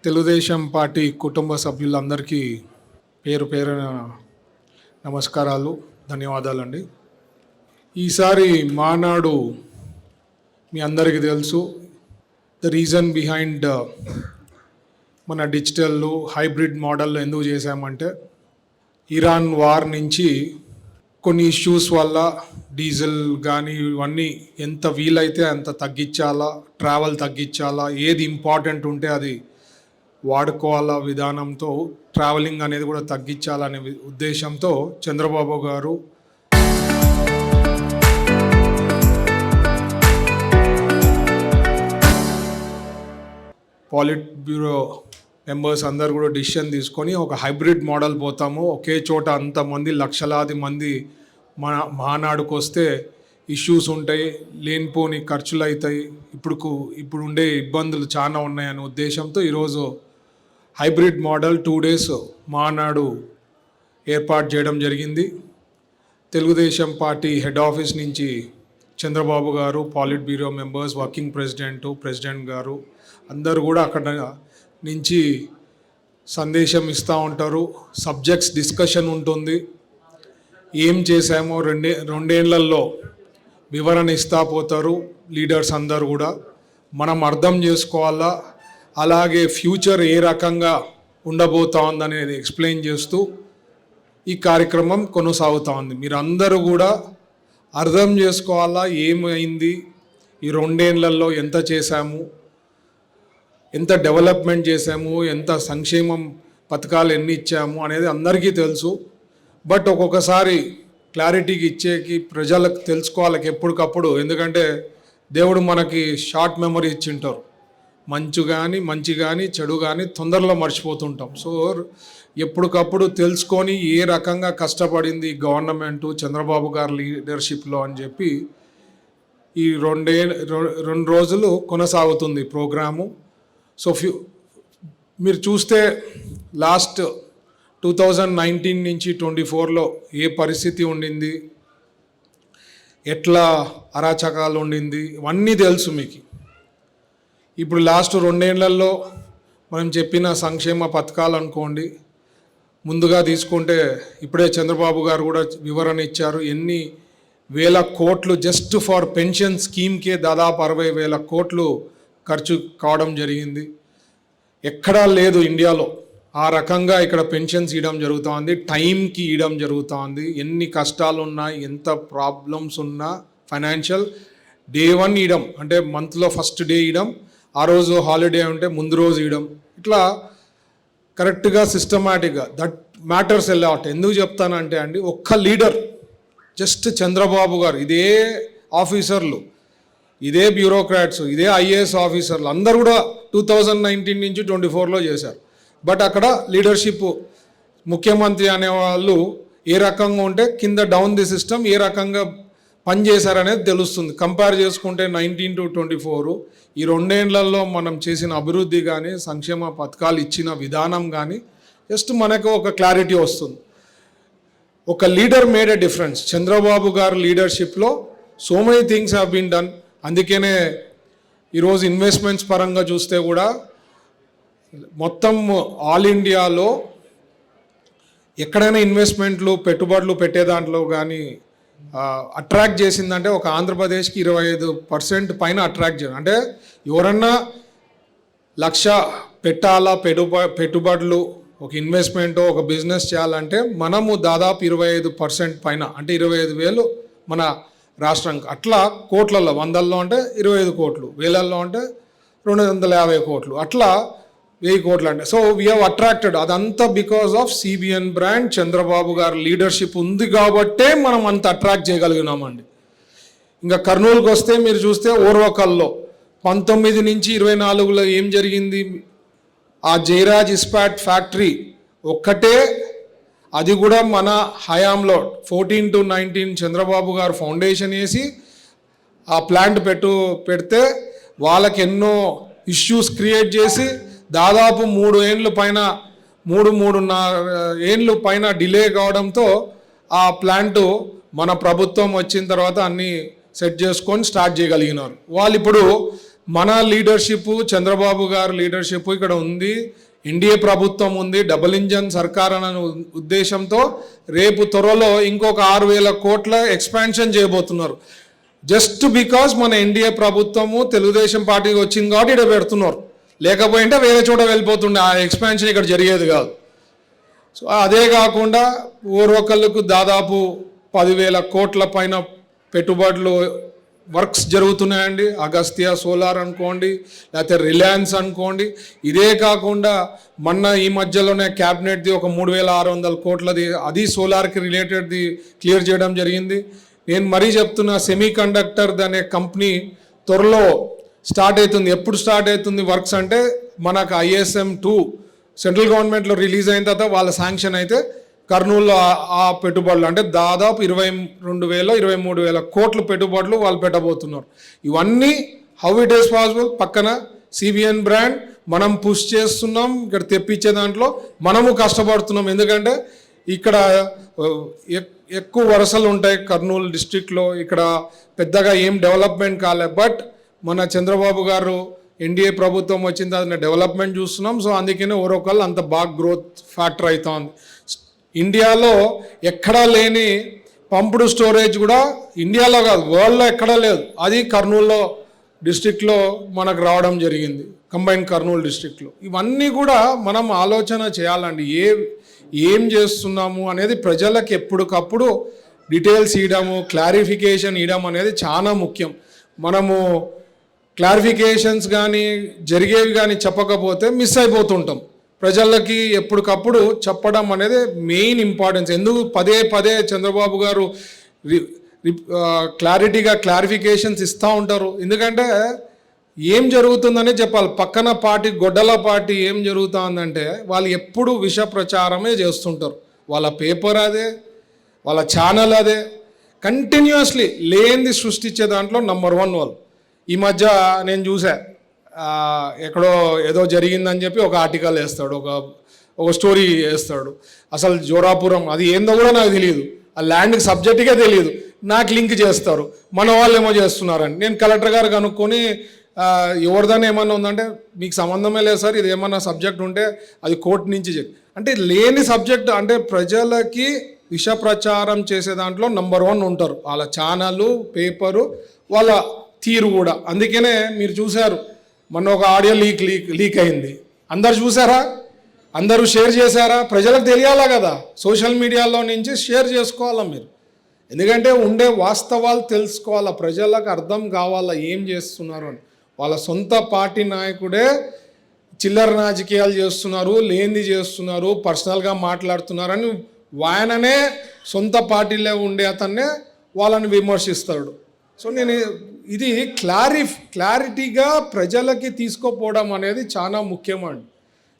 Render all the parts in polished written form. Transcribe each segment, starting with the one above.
Telugu Desam party కుటుంబ సభ్యులందరికీ పేరు పేరున నమస్కారాలు, ధన్యవాదాలండి. ఈసారి మానాడు మీ అందరికీ తెలుసు. ద రీజన్ బిహైండ్ మన డిజిటల్ హైబ్రిడ్ మోడల్ ఎందుకు చేశామంటే, ఇరాన్ వార్ నుంచి కొన్ని ఇష్యూస్ వల్ల డీజిల్ కానీ ఇవన్నీ ఎంత వీలైతే అంత తగ్గించాలా, ట్రావెల్ తగ్గించాలా, ఏది ఇంపార్టెంట్ ఉంటే అది వాడుకోవాలా విధానంతో ట్రావెలింగ్ అనేది కూడా తగ్గించాలనే ఉద్దేశంతో చంద్రబాబు గారు పాలిట్ బ్యూరో మెంబర్స్ అందరు కూడా డిసిషన్ తీసుకొని ఒక హైబ్రిడ్ మోడల్ పోతాము. ఒకే చోట అంతమంది లక్షలాది మంది మానాడుకు వస్తే ఇష్యూస్ ఉంటాయి, లేనిపోని ఖర్చులు అవుతాయి, ఇప్పుడు ఉండే ఇబ్బందులు చాలా ఉన్నాయనే ఉద్దేశంతో ఈరోజు హైబ్రిడ్ మోడల్ 2 days మానాడు ఏర్పాటు చేయడం జరిగింది. తెలుగుదేశం పార్టీ హెడ్ ఆఫీస్ నుంచి చంద్రబాబు గారు, పాలిట్ బ్యూరో మెంబర్స్, వర్కింగ్ ప్రెసిడెంట్ గారు అందరూ కూడా అక్కడ నుంచి సందేశం ఇస్తూ ఉంటారు. సబ్జెక్ట్స్ డిస్కషన్ ఉంటుంది. ఏం చేశామో రెండేళ్లలో వివరణ ఇస్తా పోతారు లీడర్స్ అందరూ కూడా. మనం అర్థం చేసుకోవాలా, అలాగే ఫ్యూచర్ ఏ రకంగా ఉండబోతా ఉందనేది ఎక్స్ప్లెయిన్ చేస్తూ ఈ కార్యక్రమం కొనసాగుతూ ఉంది. మీరు అందరూ కూడా అర్థం చేసుకోవాలా, ఏమైంది, ఈ 2 ఏళ్లలో ఎంత చేశాము, ఎంత డెవలప్మెంట్ చేశాము, ఎంత సంక్షేమం పథకాలు ఎన్ని ఇచ్చాము అనేది అందరికీ తెలుసు. బట్ ఒక్కొక్కసారి క్లారిటీకి ఇచ్చేకి ప్రజలకు తెలుసుకోవాలి ఎప్పటికప్పుడు. ఎందుకంటే దేవుడు మనకి షార్ట్ మెమరీ ఇచ్చింటారు. మంచి కానీ చెడు కానీ తొందరలో మర్చిపోతుంటాం. సో ఎప్పటికప్పుడు తెలుసుకొని ఏ రకంగా కష్టపడింది గవర్నమెంటు చంద్రబాబు గారి లీడర్షిప్లో అని చెప్పి ఈ 2 రోజులు కొనసాగుతుంది ప్రోగ్రాము. సో మీరు చూస్తే లాస్ట్ 2019 నుంచి 24లో ఏ పరిస్థితి ఉండింది, ఎట్లా అరాచకాలు ఉండింది, ఇవన్నీ తెలుసు మీకు. ఇప్పుడు లాస్ట్ 2 ఏళ్లలో మనం చెప్పిన సంక్షేమ పథకాలు అనుకోండి, ముందుగా తీసుకుంటే ఇప్పుడే చంద్రబాబు గారు కూడా వివరణ ఇచ్చారు. ఎన్ని వేల కోట్లు జస్ట్ ఫర్ పెన్షన్ స్కీమ్కే దాదాపు 60,000 కోట్లు ఖర్చు కావడం జరిగింది. ఎక్కడా లేదు ఇండియాలో ఆ రకంగా ఇక్కడ పెన్షన్స్ ఇవ్వడం జరుగుతుంది, టైంకి ఇవ్వడం జరుగుతుంది. ఎన్ని కష్టాలు ఉన్నా, ఎంత ప్రాబ్లమ్స్ ఉన్నా ఫైనాన్షియల్ డే 1 ఇవ్వడం, అంటే మంత్లో ఫస్ట్ డే ఇవ్వడం, ఆ రోజు హాలిడే ఉంటే ముందు రోజు ఇవ్వడం, ఇట్లా కరెక్ట్గా సిస్టమాటిక్గా దట్ మ్యాటర్స్ ఎలాట్. ఎందుకు చెప్తానంటే అండి, ఒక్క లీడర్ జస్ట్ చంద్రబాబు గారు, ఇదే ఆఫీసర్లు, ఇదే బ్యూరోక్రాట్స్, ఇదే ఐఏఎస్ ఆఫీసర్లు అందరూ కూడా 2019 నుంచి 24లో చేశారు. బట్ అక్కడ లీడర్షిప్ ముఖ్యమంత్రి అనేవాళ్ళు ఏ రకంగా ఉంటే కింద డౌన్ ది సిస్టమ్ ఏ రకంగా పనిచేశారనేది తెలుస్తుంది. కంపేర్ చేసుకుంటే 19 to 24 ఈ 2 ఏళ్లలో మనం చేసిన అభివృద్ధి కానీ, సంక్షేమ పథకాలు ఇచ్చిన విధానం కానీ జస్ట్ మనకు ఒక క్లారిటీ వస్తుంది. ఒక leader made a difference. Chandrababu గారు లీడర్షిప్లో so many things have been done. అందుకనే ఈరోజు ఇన్వెస్ట్మెంట్స్ పరంగా చూస్తే కూడా మొత్తం ఆల్ ఇండియాలో ఎక్కడైనా ఇన్వెస్ట్మెంట్లు పెట్టుబడులు పెట్టే దాంట్లో కానీ అట్రాక్ట్ చేసిందంటే ఒక ఆంధ్రప్రదేశ్కి 25% పైన అట్రాక్ట్ చేయడం. అంటే ఎవరన్నా 1,00,000 పెట్టాలా పెట్టుబడులు, ఒక ఇన్వెస్ట్మెంట్, ఒక బిజినెస్ చేయాలంటే మనము దాదాపు 25% పైన, అంటే 25,000 మన రాష్ట్రానికి. అట్లా కోట్లలో, 100లో అంటే 25 కోట్లు, వేలల్లో అంటే 250 కోట్లు, అట్లా 1000 కోట్లు అంటే. So we have attracted. అదంతా because of CBN brand, Chandrababu గారి లీడర్షిప్ ఉంది కాబట్టే మనం అంత అట్రాక్ట్ చేయగలిగినామండి. ఇంకా కర్నూలుకి వస్తే మీరు చూస్తే ఓర్వకల్లో 19 నుంచి 24లో ఏం జరిగింది, ఆ జయరాజ్ ఇస్పాట్ ఫ్యాక్టరీ ఒక్కటే, అది కూడా మన హయాంలో 14 to 19 చంద్రబాబు గారు ఫౌండేషన్ వేసి ఆ ప్లాంట్ పెడితే వాళ్ళకి ఎన్నో ఇష్యూస్ క్రియేట్ చేసి దాదాపు 3.5 ఏళ్ళు పైన డిలే కావడంతో ఆ ప్లాంటు మన ప్రభుత్వం వచ్చిన తర్వాత అన్నీ సెట్ చేసుకొని స్టార్ట్ చేయగలిగినారు. వాళ్ళు ఇప్పుడు మన లీడర్షిప్, చంద్రబాబు గారు లీడర్షిప్ ఇక్కడ ఉంది, ఎన్డీఏ ప్రభుత్వం ఉంది, డబుల్ ఇంజన్ సర్కార్ అనే ఉద్దేశంతో రేపు త్వరలో ఇంకొక 6,000 కోట్ల ఎక్స్పాన్షన్ చేయబోతున్నారు. జస్ట్ బికాస్ మన ఎన్డీఏ ప్రభుత్వము తెలుగుదేశం పార్టీకి వచ్చింది కాబట్టి ఇక్కడ పెడుతున్నారు, లేకపోయింటే వేరే చోట వెళ్ళిపోతుండే, ఆ ఎక్స్పాన్షన్ ఇక్కడ జరిగేది కాదు. సో అదే కాకుండా ఓర్వకల్లుకు దాదాపు 10,000 కోట్ల పైన పెట్టుబడులు వర్క్స్ జరుగుతున్నాయండి. అగస్త్య సోలార్ అనుకోండి, లేకపోతే రిలయన్స్ అనుకోండి. ఇదే కాకుండా మొన్న ఈ మధ్యలోనే క్యాబినెట్ది ఒక 3,600 కోట్లది అది సోలార్కి రిలేటెడ్ది క్లియర్ చేయడం జరిగింది. నేను మరీ చెప్తున్నా, సెమీ కండక్టర్ అనే కంపెనీ త్వరలో స్టార్ట్ అవుతుంది. ఎప్పుడు స్టార్ట్ అవుతుంది వర్క్స్ అంటే మనకు ISM 2 సెంట్రల్ గవర్నమెంట్లో రిలీజ్ అయిన తర్వాత వాళ్ళ శాంక్షన్ అయితే కర్నూలులో ఆ పెట్టుబడులు అంటే దాదాపు 22,000-23,000 కోట్ల పెట్టుబడులు వాళ్ళు పెట్టబోతున్నారు. ఇవన్నీ హౌ ఇట్ ఈస్ పాసిబుల్? పక్కన CBN బ్రాండ్ మనం పుష్ చేస్తున్నాం, ఇక్కడ తెప్పించే దాంట్లో మనము కష్టపడుతున్నాం. ఎందుకంటే ఇక్కడ ఎక్కువ వరుసలు ఉంటాయి కర్నూలు డిస్ట్రిక్ట్లో, ఇక్కడ పెద్దగా ఏం డెవలప్మెంట్ కాలే. బట్ మన చంద్రబాబు గారు ఎన్డీఏ ప్రభుత్వం వచ్చిన తర్వాత డెవలప్మెంట్ చూస్తున్నాం. సో అందుకనే ఓరొకళ్ళు అంత బాగా గ్రోత్ ఫ్యాక్టర్ అవుతుంది. ఇండియాలో ఎక్కడా లేని పంపుడు స్టోరేజ్ కూడా ఇండియాలో కాదు వరల్డ్లో ఎక్కడా లేదు, అది కర్నూలులో డిస్ట్రిక్ట్లో మనకు రావడం జరిగింది, కంబైన్ కర్నూలు డిస్ట్రిక్ట్లో. ఇవన్నీ కూడా మనం ఆలోచన చేయాలండి, ఏం చేస్తున్నాము అనేది ప్రజలకు ఎప్పటికప్పుడు డీటెయిల్స్ ఇవ్వడము, క్లారిఫికేషన్ ఇవ్వడం అనేది చాలా ముఖ్యం. మనము క్లారిఫికేషన్స్ కానీ జరిగేవి కానీ చెప్పకపోతే మిస్ అయిపోతుంటాం. ప్రజలకి ఎప్పటికప్పుడు చెప్పడం అనేది మెయిన్ ఇంపార్టెన్స్. ఎందుకు పదే పదే చంద్రబాబు గారు క్లారిఫికేషన్స్ ఇస్తూ ఉంటారు? ఎందుకంటే ఏం జరుగుతుందనే చెప్పాలి. పక్కన పార్టీ గొడ్డల పార్టీ ఏం జరుగుతుందంటే వాళ్ళు ఎప్పుడు విష ప్రచారమే చేస్తుంటారు. వాళ్ళ పేపర్ అదే, వాళ్ళ ఛానల్ అదే, కంటిన్యూస్లీ లేనిది సృష్టించే దాంట్లో నంబర్ 1 వాళ్ళు. ఈ మధ్య నేను చూసా, ఎక్కడో ఏదో జరిగిందని చెప్పి ఒక ఆర్టికల్ వేస్తాడు, ఒక స్టోరీ వేస్తాడు. అసలు జోరాపురం అది ఏందో కూడా నాకు తెలియదు, ఆ ల్యాండ్కి సబ్జెక్టుగా తెలియదు, నాకు లింక్ చేస్తారు, మన వాళ్ళు ఏమో చేస్తున్నారని. నేను కలెక్టర్ గారు కనుక్కొని ఎవరిదైనా ఏమన్నా ఉందంటే మీకు సంబంధమే లేదు సార్, ఇది ఏమన్నా సబ్జెక్ట్ ఉంటే అది కోర్టు నుంచి అంటే లేని సబ్జెక్ట్. అంటే ప్రజలకి విష ప్రచారం చేసే దాంట్లో నంబర్ 1 ఉంటారు వాళ్ళ ఛానళ్ళు, పేపరు, వాళ్ళ తీరు కూడా. అందుకనే మీరు చూశారు మొన్న ఒక ఆడియో లీక్ అయింది, అందరు చూసారా? అందరూ షేర్ చేశారా? ప్రజలకు తెలియాలా కదా, సోషల్ మీడియాలో నుంచి షేర్ చేసుకోవాలా మీరు. ఎందుకంటే ఉండే వాస్తవాలు తెలుసుకోవాలా, ప్రజలకు అర్థం కావాలా ఏం చేస్తున్నారు అని. వాళ్ళ సొంత పార్టీ నాయకుడే చిల్లర రాజకీయాలు చేస్తున్నారు, లేనిది చేస్తున్నారు, పర్సనల్గా మాట్లాడుతున్నారని ఆయననే సొంత పార్టీలో ఉండే అతన్నే వాళ్ళని విమర్శిస్తాడు. సో నేను ఇది క్లారిటీగా ప్రజలకి తీసుకోపోవడం అనేది చాలా ముఖ్యమండి.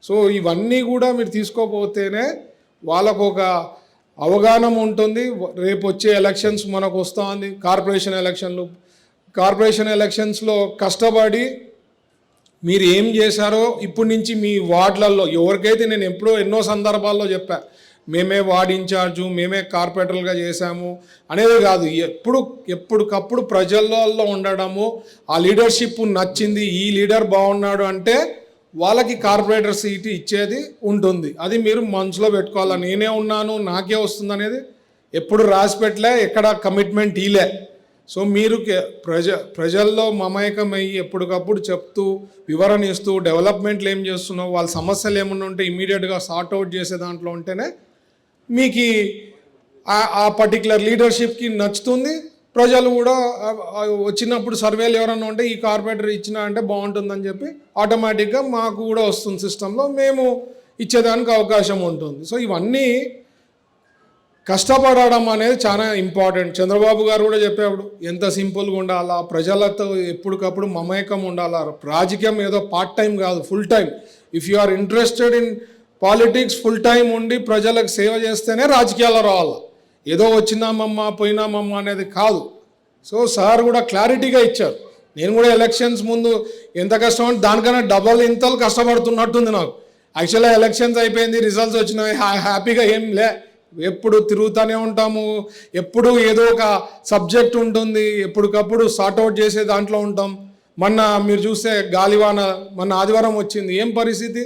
సో ఇవన్నీ కూడా మీరు తీసుకోపోతేనే వాళ్ళకు ఒక అవగాహన ఉంటుంది. రేపు వచ్చే ఎలక్షన్స్ మనకు వస్తూ ఉంది, కార్పొరేషన్ ఎలక్షన్స్లో కష్టపడి మీరు ఏం చేశారో ఇప్పటి నుంచి మీ వార్డులలో ఎవరికైతే నేను ఎన్నో సందర్భాల్లో చెప్పా, మేమే వార్డ్ ఇన్ఛార్జు, మేమే కార్పొరేటర్లుగా చేశాము అనేది కాదు. ఎప్పటికప్పుడు ప్రజల్లో ఉండడము, ఆ లీడర్షిప్ నచ్చింది, ఈ లీడర్ బాగున్నాడు అంటే వాళ్ళకి కార్పొరేటర్ సీట్ ఇచ్చేది ఉంటుంది. అది మీరు మనసులో పెట్టుకోవాలి. నేనే ఉన్నాను, నాకే వస్తుంది అనేది ఎప్పుడు రాసి పెట్టలే, ఎక్కడ కమిట్మెంట్ ఇలే. సో మీరు ప్రజల్లో మమేకమయ్యి ఎప్పటికప్పుడు చెప్తూ, వివరణ ఇస్తూ, డెవలప్మెంట్లు ఏం చేస్తున్నావు, వాళ్ళ సమస్యలు ఏమన్నా ఉంటే ఇమీడియట్గా సార్ట్అవుట్ చేసే దాంట్లో ఉంటేనే మీకు ఆ పర్టికులర్ లీడర్షిప్కి నచ్చుతుంది. ప్రజలు కూడా వచ్చినప్పుడు సర్వేలు ఎవరన్నా ఉంటే ఈ కార్పొరేటర్ ఇచ్చినా అంటే బాగుంటుందని చెప్పి ఆటోమేటిక్గా మాకు కూడా వస్తుంది సిస్టంలో, మేము ఇచ్చేదానికి అవకాశం ఉంటుంది. సో ఇవన్నీ కష్టపడడం అనేది చాలా ఇంపార్టెంట్. చంద్రబాబు గారు కూడా చెప్పేప్పుడు ఎంత సింపుల్గా ఉండాలా, ప్రజలతో ఎప్పటికప్పుడు మమేకం ఉండాలా. రాజకీయం ఏదో పార్ట్ టైం కాదు, full time. If you are interested in politics, full time ఉండి ప్రజలకు సేవ చేస్తేనే రాజకీయాల్లో రావాలి. ఏదో వచ్చినామమ్మా పోయినామమ్మా అనేది కాదు. సో సార్ కూడా క్లారిటీగా ఇచ్చారు. నేను కూడా ఎలక్షన్స్ ముందు ఎంత కష్టం అంటే దానికన్నా డబల్ ఇంతలు కష్టపడుతున్నట్టుంది నాకు. యాక్చువల్గా ఎలక్షన్స్ అయిపోయింది, రిజల్ట్స్ వచ్చినాయి, హ్యాపీగా ఏం లే, ఎప్పుడు తిరుగుతూనే ఉంటాము, ఎప్పుడు ఏదో ఒక సబ్జెక్ట్ ఉంటుంది, ఎప్పటికప్పుడు సార్ట్అవుట్ చేసే దాంట్లో ఉంటాం. మొన్న మీరు చూస్తే గాలివాన మొన్న ఆదివారం వచ్చింది, ఏం పరిస్థితి?